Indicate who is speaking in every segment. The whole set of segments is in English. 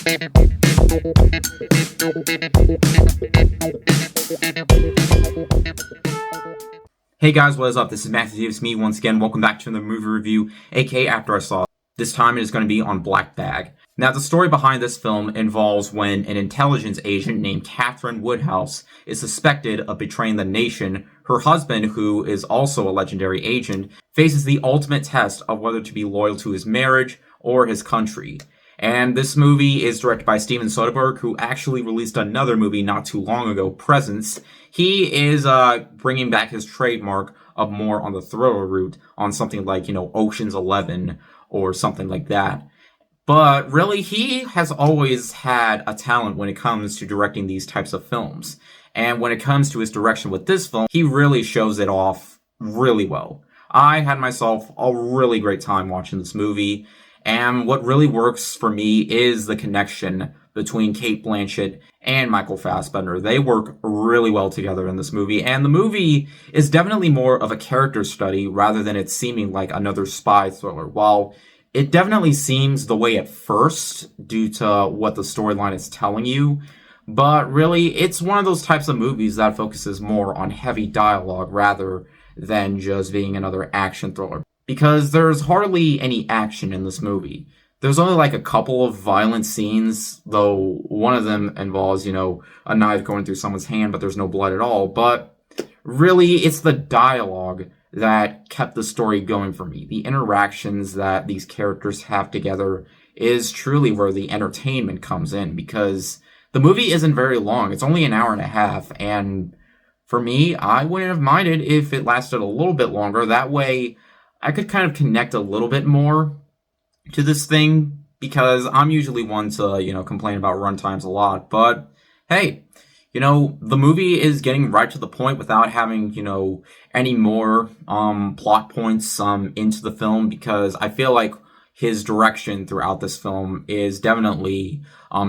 Speaker 1: Hey guys, what is up? This is Matthew Davis, me once again. Welcome back to another movie review, aka After I Saw. This time it is going to be on Black Bag. Now, the story behind this film involves when an intelligence agent named Catherine Woodhouse is suspected of betraying the nation. Her husband, who is also a legendary agent, faces the ultimate test of whether to be loyal to his marriage or his country. And this movie is directed by Steven Soderbergh, who actually released another movie not too long ago, Presence. He is bringing back his trademark of more on the thriller route, on something like, Ocean's 11 or something like that. But really, he has always had a talent when it comes to directing these types of films. And when it comes to his direction with this film, he really shows it off really well. I had myself a really great time watching this movie. And what really works for me is the connection between Cate Blanchett and Michael Fassbender. They work really well together in this movie, and the movie is definitely more of a character study rather than it seeming like another spy thriller. While it definitely seems the way at first due to what the storyline is telling you, but really it's one of those types of movies that focuses more on heavy dialogue rather than just being another action thriller. Because there's hardly any action in this movie. There's only like a couple of violent scenes, though one of them involves, a knife going through someone's hand, but there's no blood at all. But really, it's the dialogue that kept the story going for me. The interactions that these characters have together is truly where the entertainment comes in, because the movie isn't very long. It's only an hour and a half, and for me, I wouldn't have minded if it lasted a little bit longer. That way, I could kind of connect a little bit more to this thing, because I'm usually one to, complain about runtimes a lot. But hey, the movie is getting right to the point without having, any more plot points into the film, because I feel like his direction throughout this film is definitely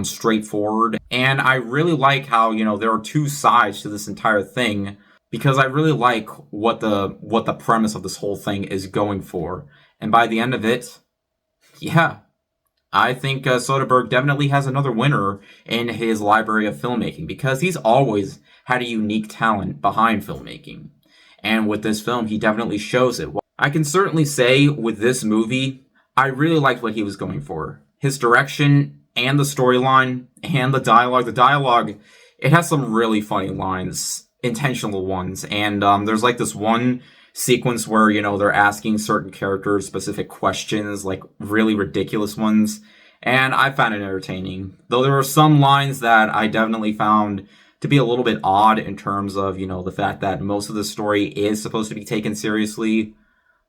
Speaker 1: straightforward. And I really like how, there are two sides to this entire thing, because I really like what the premise of this whole thing is going for. And by the end of it, yeah, I think Soderbergh definitely has another winner in his library of filmmaking, because he's always had a unique talent behind filmmaking. And with this film, he definitely shows it. I can certainly say with this movie, I really liked what he was going for. His direction and the storyline and the dialogue. The dialogue, it has some really funny lines. Intentional ones, and there's like this one sequence where they're asking certain characters specific questions, like really ridiculous ones, and I found it entertaining, though there were some lines that I definitely found to be a little bit odd in terms of the fact that most of the story is supposed to be taken seriously,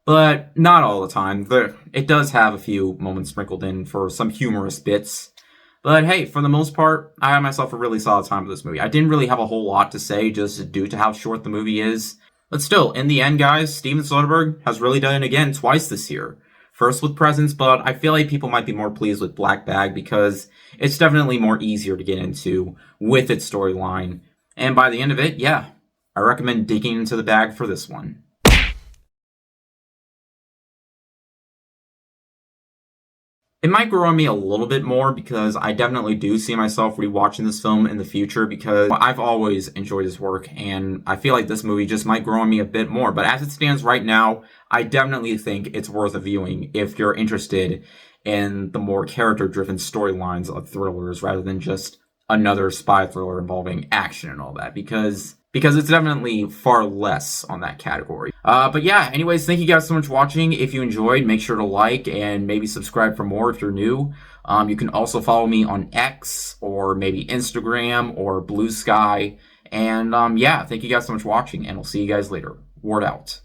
Speaker 1: but not all the time. It does have a few moments sprinkled in for some humorous bits. But hey, for the most part, I had myself a really solid time with this movie. I didn't really have a whole lot to say just due to how short the movie is. But still, in the end, guys, Steven Soderbergh has really done it again twice this year. First with Presence, but I feel like people might be more pleased with Black Bag because it's definitely more easier to get into with its storyline. And by the end of it, yeah, I recommend digging into the bag for this one. It might grow on me a little bit more because I definitely do see myself rewatching this film in the future, because I've always enjoyed his work and I feel like this movie just might grow on me a bit more. But as it stands right now, I definitely think it's worth a viewing if you're interested in the more character-driven storylines of thrillers rather than just another spy thriller involving action and all that, because it's definitely far less on that category. But yeah, anyways, thank you guys so much for watching. If you enjoyed, make sure to like and maybe subscribe for more if you're new. You can also follow me on X or maybe Instagram or Blue Sky. And yeah, thank you guys so much for watching, and I'll see you guys later. Word out.